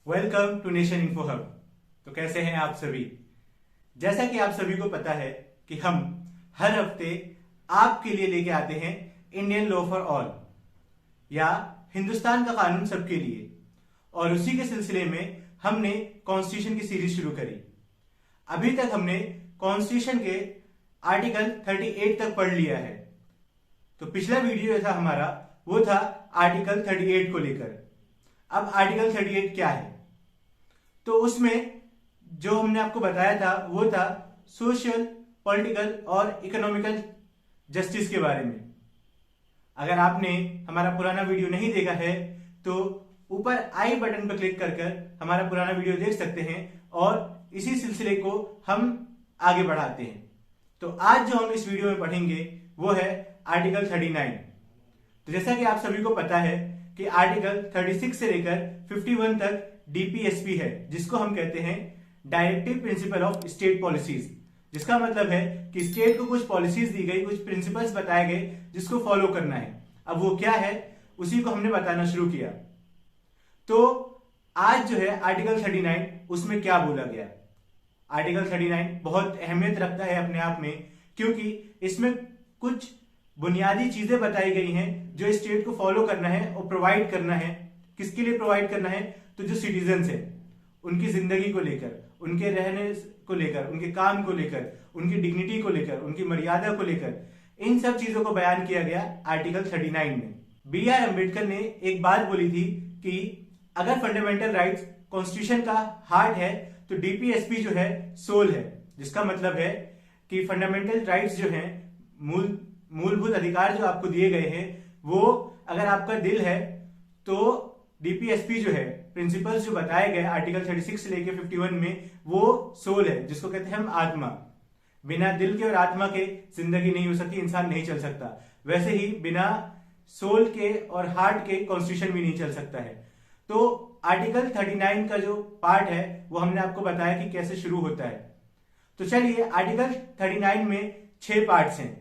Welcome to Nation Info Hub. तो कैसे हैं आप सभी। जैसा कि आप सभी को पता है कि हम हर हफ्ते आपके लिए लेके आते हैं इंडियन लॉ फॉर ऑल या हिंदुस्तान का कानून सबके लिए, और उसी के सिलसिले में हमने कॉन्स्टिट्यूशन की सीरीज शुरू करी। अभी तक हमने कॉन्स्टिट्यूशन के आर्टिकल 38 तक पढ़ लिया है। तो पिछला वीडियो था हमारा, वो था आर्टिकल 38 को लेकर। अब आर्टिकल 38 क्या है, तो उसमें जो हमने आपको बताया था वो था सोशल, पॉलिटिकल और इकोनॉमिकल जस्टिस के बारे में। अगर आपने हमारा पुराना वीडियो नहीं देखा है तो ऊपर आई बटन पर क्लिक कर हमारा पुराना वीडियो देख सकते हैं और इसी सिलसिले को हम आगे बढ़ाते हैं। तो आज जो हम इस वीडियो में पढ़ेंगे वो है आर्टिकल 39। तो जैसा कि आप सभी को पता है कि आर्टिकल 36 से लेकर 51 तक डीपीएसपी है, जिसको हम कहते हैं directive principle of state policies. जिसका मतलब है कि स्टेट को कुछ पॉलिसीज दी गई, कुछ प्रिंसिपल्स बताए गए जिसको फॉलो करना है। अब वो क्या है उसी को हमने बताना शुरू किया। तो आज जो है आर्टिकल 39, उसमें क्या बोला गया। आर्टिकल 39 बहुत अहमियत रखता है अपने आप में, क्योंकि इसमें कुछ बुनियादी चीजें बताई गई हैं जो स्टेट को फॉलो करना है और प्रोवाइड करना है। किसके लिए प्रोवाइड करना है, तो जो सिटीजन्स हैं उनकी जिंदगी को लेकर, उनके रहने को लेकर, उनके काम को लेकर, उनकी डिग्निटी को लेकर, उनकी मर्यादा को लेकर, इन सब चीजों को बयान किया गया आर्टिकल 39 में। B.R. अम्बेडकर ने एक बात बोली थी कि अगर फंडामेंटल राइट्स कॉन्स्टिट्यूशन का हार्ट है तो डीपीएसपी जो है सोल है। जिसका मतलब है कि फंडामेंटल राइट्स जो हैं, मूलभूत अधिकार जो आपको दिए गए हैं, वो अगर आपका दिल है तो डीपीएसपी जो है, प्रिंसिपल्स जो बताए गए आर्टिकल 36 से लेकर 51 में, वो सोल है, जिसको कहते हैं हम आत्मा। बिना दिल के और आत्मा के जिंदगी नहीं हो सकती, इंसान नहीं चल सकता। वैसे ही बिना सोल के और हार्ट के कॉन्स्टिट्यूशन भी नहीं चल सकता है। तो आर्टिकल 39 का जो पार्ट है वो हमने आपको बताया कि कैसे शुरू होता है। तो चलिए, आर्टिकल 39 में 6 पार्ट्स हैं।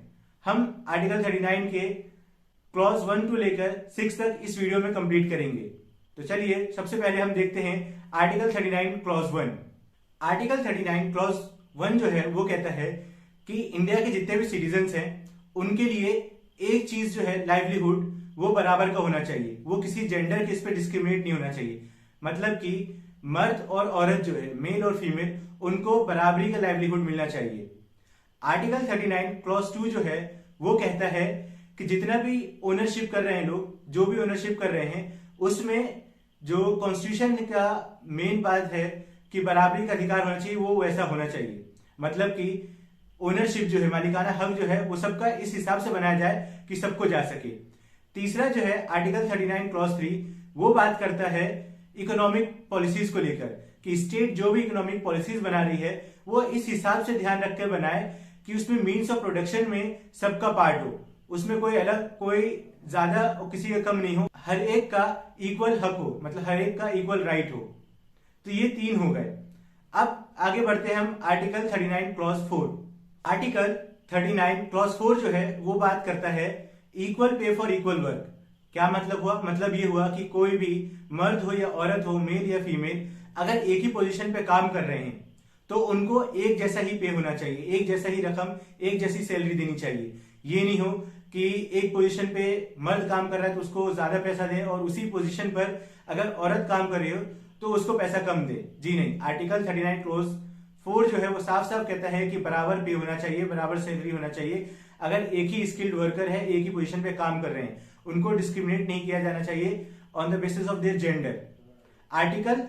हम आर्टिकल 39 के क्लॉज 1 टू लेकर 6 तक इस वीडियो में कंप्लीट करेंगे। तो चलिए, सबसे पहले हम देखते हैं आर्टिकल 39 क्लॉज 1। आर्टिकल 39 क्लॉज 1 जो है वो कहता है कि इंडिया के जितने भी सिटीजन्स हैं उनके लिए एक चीज जो है लाइवलीहुड, वो बराबर का होना चाहिए। वो किसी जेंडर के इस पे डिस्क्रिमिनेट नहीं होना चाहिए। मतलब कि मर्द और औरत जो है, मेल और फीमेल, उनको बराबरी का लाइवलीहुड मिलना चाहिए। आर्टिकल 39 क्लॉज 2 जो है वो कहता है कि जितना भी ओनरशिप कर रहे हैं लोग, जो भी ओनरशिप कर रहे हैं, उसमें जो कॉन्स्टिट्यूशन का मेन बात है कि बराबरी का अधिकार होना चाहिए, वो वैसा होना चाहिए। मतलब कि ओनरशिप जो है, मालिकाना हक जो है, वो सबका इस हिसाब से बनाया जाए कि सबको जा सके। तीसरा जो है आर्टिकल 39 क्लॉज 3, वो बात करता है इकोनॉमिक पॉलिसीज को लेकर कि स्टेट जो भी इकोनॉमिक पॉलिसीज बना रही है वो इस हिसाब से ध्यान रख कर बनाए कि उसमें मीन्स ऑफ प्रोडक्शन में सबका पार्ट हो, उसमें कोई अलग, कोई ज्यादा और किसी का कम नहीं हो, हर एक का इक्वल हक हो, मतलब हर एक का इक्वल राइट हो। तो ये 3 हो गए। अब आगे बढ़ते हैं हम आर्टिकल 39 क्लॉज 4। आर्टिकल 39 क्लॉज 4 जो है वो बात करता है equal pay for equal work. क्या मतलब हुआ, मतलब ये हुआ कि कोई भी मर्द हो या औरत हो, मेल या फीमेल, अगर एक ही पोजीशन पे काम कर रहे हैं तो उनको एक जैसा ही पे होना चाहिए, एक जैसा ही रकम, एक जैसी सैलरी देनी चाहिए। ये नहीं हो कि एक पोजीशन पे मर्द काम कर रहा है तो उसको ज्यादा पैसा दे और उसी पोजीशन पर अगर औरत काम कर रही हो तो उसको पैसा कम दे। जी नहीं, आर्टिकल 39 क्लॉज 4 जो है वो साफ साफ कहता है कि बराबर पे होना चाहिए, बराबर सैलरी होना चाहिए। अगर एक ही स्किल्ड वर्कर है, एक ही पोजीशन पे काम कर रहे हैं, उनको डिस्क्रिमिनेट नहीं किया जाना चाहिए on the basis of their gender. Article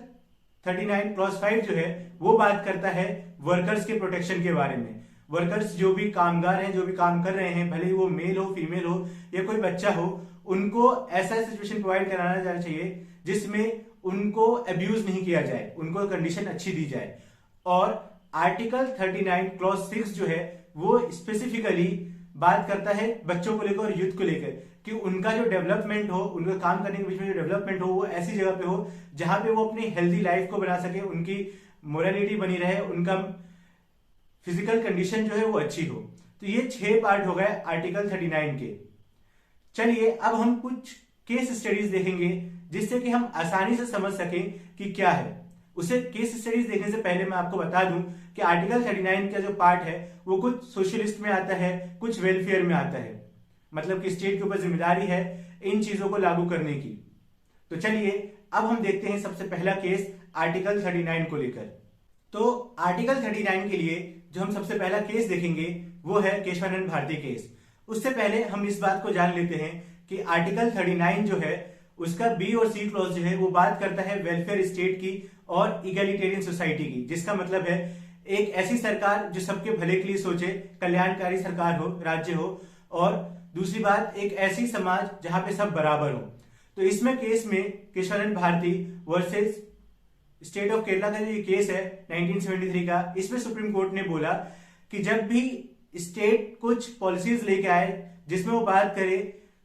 39 clause 5 जो है वो बात करता है वर्कर्स के प्रोटेक्शन के बारे में। वर्कर्स जो भी कामगार हैं, जो भी काम कर रहे हैं, भले ही वो मेल हो, फीमेल हो या कोई बच्चा हो, उनको ऐसा सिचुएशन प्रोवाइड कराना जाना चाहिए जिसमें उनको अब्यूज नहीं किया जाए, उनको कंडीशन अच्छी दी जाए। और आर्टिकल 39 क्लॉज 6 जो है वो स्पेसिफिकली बात करता है बच्चों को लेकर और यूथ को लेकर कि उनका जो डेवलपमेंट हो, उनका काम करने के बीच में जो डेवलपमेंट हो, वो ऐसी जगह पे हो जहां पे वो अपनी हेल्दी लाइफ को बना सके, उनकी मोरालिटी बनी रहे, उनका फिजिकल कंडीशन जो है वो अच्छी हो। तो ये 6 पार्ट हो गए आर्टिकल 39 के। चलिए अब हम कुछ केस स्टडीज देखेंगे जिससे कि हम आसानी से समझ सकें कि क्या है। उसे केस स्टडीज देखने से पहले मैं आपको बता दूं कि आर्टिकल 39 का जो पार्ट है वो कुछ सोशलिस्ट में आता है, कुछ वेलफेयर में आता है, मतलब कि स्टेट के ऊपर जिम्मेदारी है इन चीजों को लागू करने की। तो चलिए अब हम देखते हैं सबसे पहला केस आर्टिकल 39 को लेकर। तो आर्टिकल 39 के लिए जो हम सबसे पहला केस देखेंगे वो है केशवानंद भारती केस। उससे पहले हम इस बात को जान लेते हैं कि आर्टिकल 39 जो है उसका बी और सी क्लॉज जो है वो बात करता है वेलफेयर स्टेट की और इगैलिटेरियन सोसाइटी की, जिसका मतलब है एक ऐसी सरकार जो सबके भले के लिए सोचे, कल्याणकारी सरकार हो, राज्य हो, और दूसरी बात एक ऐसी समाज जहां पे सब बराबर हो। तो इसमें केस में Kesavananda Bharati versus state of Kerala का जो ये केस है 1973 का, इसमें सुप्रीम कोर्ट ने बोला कि जब भी स्टेट कुछ पॉलिसीज लेके आए जिसमें वो बात करे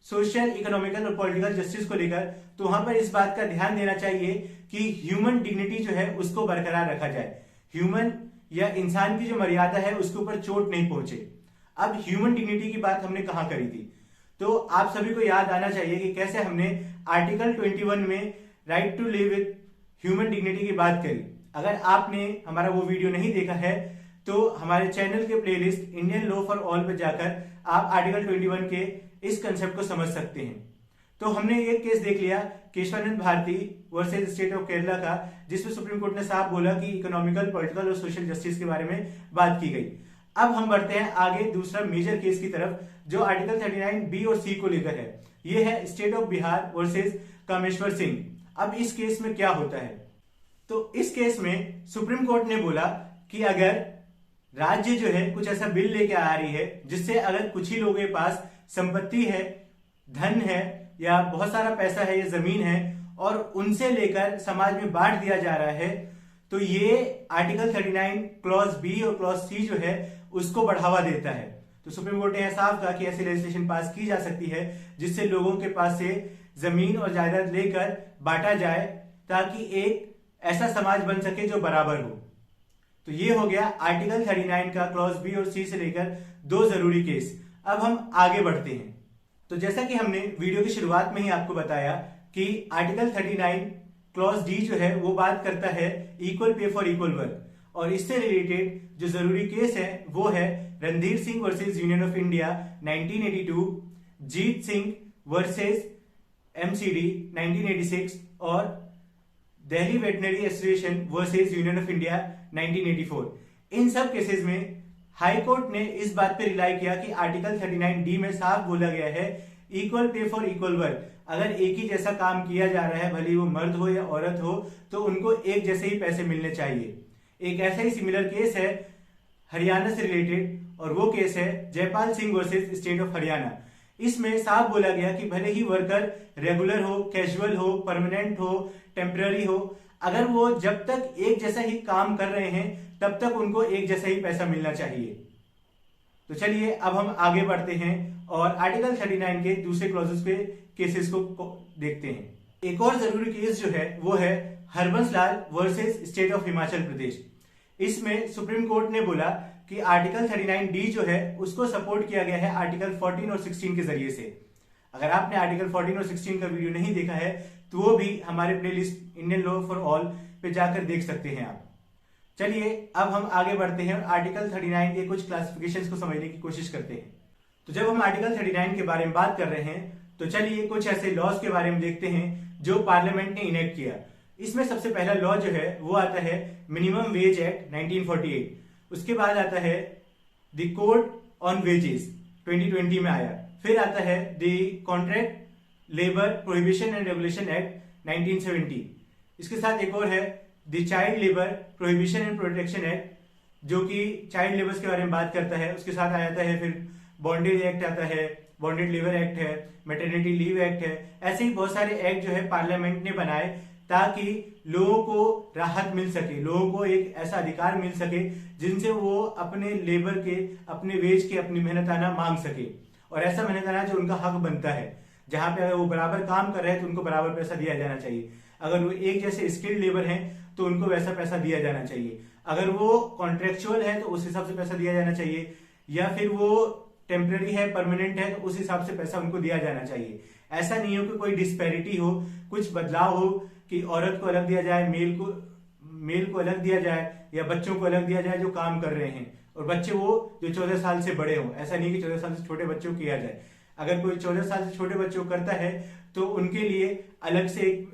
सोशल, इकोनॉमिकल और पॉलिटिकल जस्टिस को लेकर, तो वहां पर इस बात का ध्यान देना चाहिए कि ह्यूमन डिग्निटी जो है उसको बरकरार रखा जाए, ह्यूमन या इंसान की जो मर्यादा है उसके ऊपर चोट नहीं पहुंचे। अब ह्यूमन डिग्निटी की बात हमने कहां करी थी, तो आप सभी को याद आना चाहिए कि कैसे हमने आर्टिकल 21 में right to live with human dignity की बात करी। अगर आपने हमारा वो वीडियो नहीं देखा है तो हमारे चैनल के playlist Indian law for all पर जाकर आप आर्टिकल 21 के इस कंसेप्ट को समझ सकते हैं। तो हमने ये केस देख लिया Kesavananda Bharati versus state of Kerala का, जिसमें सुप्रीम कोर्ट ने साफ बोला कि इकोनॉमिकल, पॉलिटिकल और सोशल जस्टिस के बारे में बात की गई। अब हम बढ़ते हैं आगे दूसरा मेजर केस की तरफ जो आर्टिकल 39 बी और सी को लेकर है। ये है state of Bihar versus Kameshwar Singh. अब इस केस में क्या होता है, तो इस केस में सुप्रीम कोर्ट ने बोला कि अगर राज्य जो है कुछ ऐसा बिल लेके आ रही है जिससे अगर कुछ ही लोगों के पास संपत्ति है, धन है या बहुत सारा पैसा है या जमीन है और उनसे लेकर समाज में बांट दिया जा रहा है, तो ये आर्टिकल 39 क्लॉज बी और क्लॉज सी जो है उसको बढ़ावा देता है। तो सुप्रीम कोर्ट ने साफ कहा कि ऐसी लेजिस्लेशन पास की जा सकती है जिससे लोगों के पास से जमीन और जायदाद लेकर बांटा जाए ताकि एक ऐसा समाज बन सके जो बराबर हो। तो ये हो गया आर्टिकल 39 का क्लॉज बी और सी से लेकर दो जरूरी केस। अब हम आगे बढ़ते हैं। तो जैसा कि हमने वीडियो की शुरुआत में ही आपको बताया कि आर्टिकल 39 क्लॉज डी जो है वो बात करता है equal pay for equal work, और इससे रिलेटेड जो जरूरी केस है वो है Randhir Singh versus union of India 1982, Jeet Singh versus MCD 1986 और Delhi veterinary association versus union of India 1984। इन सब केसेस में हाई कोर्ट ने इस बात पे रिलाई किया कि आर्टिकल 39 डी में साफ बोला गया है equal pay for equal work. अगर एक ही जैसा काम किया जा रहा है, भले वो मर्द हो या औरत हो, तो उनको एक जैसे ही पैसे मिलने चाहिए। एक ऐसा ही सिमिलर केस है हरियाणा से रिलेटेड और वो केस है Jaipal Singh versus state of Haryana. इसमें साफ बोला गया कि भले ही वर्कर रेगुलर हो, कैजुअल हो, परमानेंट हो, टेम्पररी हो, अगर वो जब तक एक जैसा ही काम कर रहे हैं तब तक उनको एक जैसा ही पैसा मिलना चाहिए। तो चलिए अब हम आगे बढ़ते हैं और आर्टिकल 39 के दूसरे क्लॉजेस पे केसेस को देखते हैं। एक और जरूरी केस जो है वो है Harbans Lal versus state of Himachal Pradesh. इसमें सुप्रीम कोर्ट ने बोला कि आर्टिकल 39 डी जो है उसको सपोर्ट किया गया है आर्टिकल 14 और 16 के जरिए से। अगर आपने आर्टिकल 14 और 16 का वीडियो नहीं देखा है तो वो भी हमारे playlist Indian law for all पे जाकर देख सकते हैं आप। चलिए अब हम आगे बढ़ते हैं और आर्टिकल 39 के कुछ क्लासिफिकेशंस को समझने की कोशिश करते हैं। तो जब हम आर्टिकल 39 के बारे में बात कर रहे हैं तो चलिए कुछ ऐसे लॉज के बारे में देखते हैं जो पार्लियामेंट ने इनेक्ट किया। इसमें सबसे पहला लॉ जो है वो आता है मिनिमम वेज एक्ट 1948। उसके बाद आता है द कोड ऑन वेजेस 2020 में आया। फिर आता है the contract labour prohibition and regulation act 1970। इसके साथ एक और है the child labour prohibition and protection act जो कि चाइल्ड लेबर्स के बारे में बात करता है। उसके साथ आ जाता है फिर बॉन्डेज एक्ट आता है, बॉन्डेड लेबर एक्ट है, मैटरनिटी लीव एक्ट है। ऐसे ही बहुत सारे एक्ट जो है पार्लियामेंट ने बनाए ताकि लोगों को राहत मिल सके, लोगों को एक ऐसा अधिकार मिल सके जिनसे वो अपने लेबर के, अपने वेज के, अपनी मेहनताना मांग सके और ऐसा मेहनताना जो उनका हक बनता है। जहां पे अगर वो बराबर काम कर रहे हैं तो उनको बराबर पैसा दिया जाना चाहिए। अगर वो एक जैसे स्किल्ड लेबर हैं तो उनको वैसा पैसा दिया जाना चाहिए। अगर वो कॉन्ट्रेक्चुअल है तो उस हिसाब से पैसा दिया जाना चाहिए, या फिर वो टेम्पररी है, परमानेंट है, तो उस हिसाब से पैसा उनको दिया जाना चाहिए। ऐसा नहीं हो कि कोई डिस्पैरिटी हो, कुछ बदलाव हो कि औरत को अलग दिया जाए, मेल को अलग दिया जाए, या बच्चों को अलग दिया जाए जो काम कर रहे हैं, और बच्चे वो जो 14 साल से बड़े हों। ऐसा नहीं कि 14 साल से छोटे बच्चों को किया जाए। अगर कोई 14 साल से छोटे बच्चों को करता है तो उनके लिए अलग से एक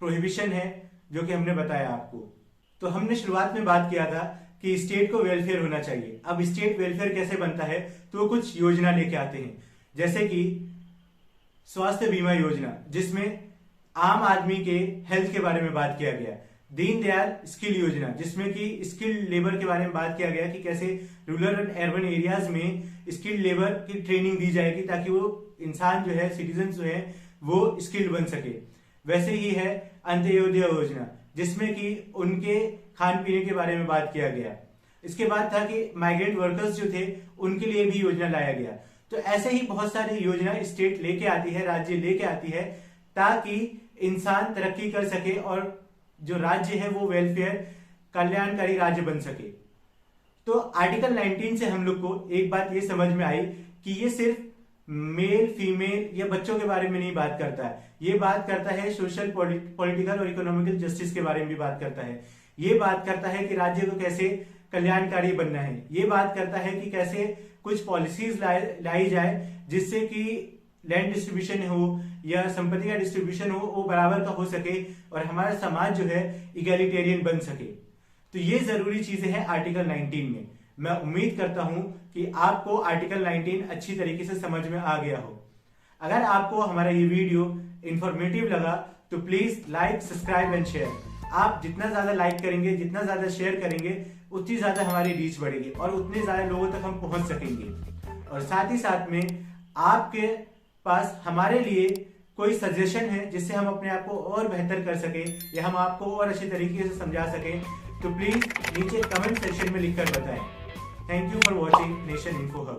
प्रोहिबिशन है, जो कि हमने बताया आपको। तो हमने शुरुआत में बात किया था कि स्टेट को वेलफेयर होना चाहिए। अब स्टेट वेलफेयर कैसे बनता है, तो वो कुछ योजना लेके आते हैं, जैसे कि स्वास्थ्य बीमा योजना, जिसमें आम आदमी के हेल्थ के बारे में बात किया गया। दीनदयाल स्किल योजना, जिसमें कि स्किल्ड लेबर के बारे में बात किया गया कि कैसे रूरल एंड अर्बन एरियाज में स्किल्ड लेबर की ट्रेनिंग दी जाएगी, ताकि वो इंसान जो है, सिटीजन जो है, वो स्किल्ड बन सके। वैसे ही है अंत्योदय योजना, जिसमें कि उनके खान पीने के बारे में बात किया गया। इसके बाद था कि माइग्रेंट वर्कर्स जो थे उनके लिए भी योजना लाया गया। तो ऐसे ही बहुत सारी योजना स्टेट लेके आती है, राज्य लेके आती है, ताकि इंसान तरक्की कर सके और जो राज्य है वो वेलफेयर कल्याणकारी राज्य बन सके। तो आर्टिकल 19 से हम लोग को एक बात ये समझ में आई कि ये सिर्फ मेल फीमेल या बच्चों के बारे में नहीं बात करता है, ये बात करता है सोशल पॉलिटिकल और इकोनॉमिकल जस्टिस के बारे में भी बात करता है। ये बात करता है कि राज्य को कैसे कल्याणकारी बनना है। ये बात करता है कि कैसे कुछ पॉलिसीज लाई जाए जिससे कि लैंड डिस्ट्रीब्यूशन हो या संपत्ति का डिस्ट्रीब्यूशन हो वो बराबर का हो सके और हमारा समाज जो है इगैलिटेरियन बन सके। तो ये जरूरी चीजें हैं आर्टिकल 19 में। मैं उम्मीद करता हूं कि आपको आर्टिकल 19 अच्छी तरीके से समझ में आ गया हो। अगर आपको हमारा ये वीडियो इंफॉर्मेटिव लगा तो please like, subscribe and share. आप जितना ज्यादा लाइक करेंगे, जितना ज्यादा शेयर करेंगे, उतनी ज्यादा हमारी रीच बढ़ेगी और उतने ज्यादा लोगों तक हम पहुंच सकेंगे। और साथ ही साथ में आपके पास हमारे लिए कोई सजेशन है जिससे हम अपने आप को और बेहतर कर सके या हम आपको और अच्छे तरीके से समझा सकें, तो प्लीज नीचे कमेंट सेक्शन में लिखकर बताएं। Thank you for watching nation Info hub.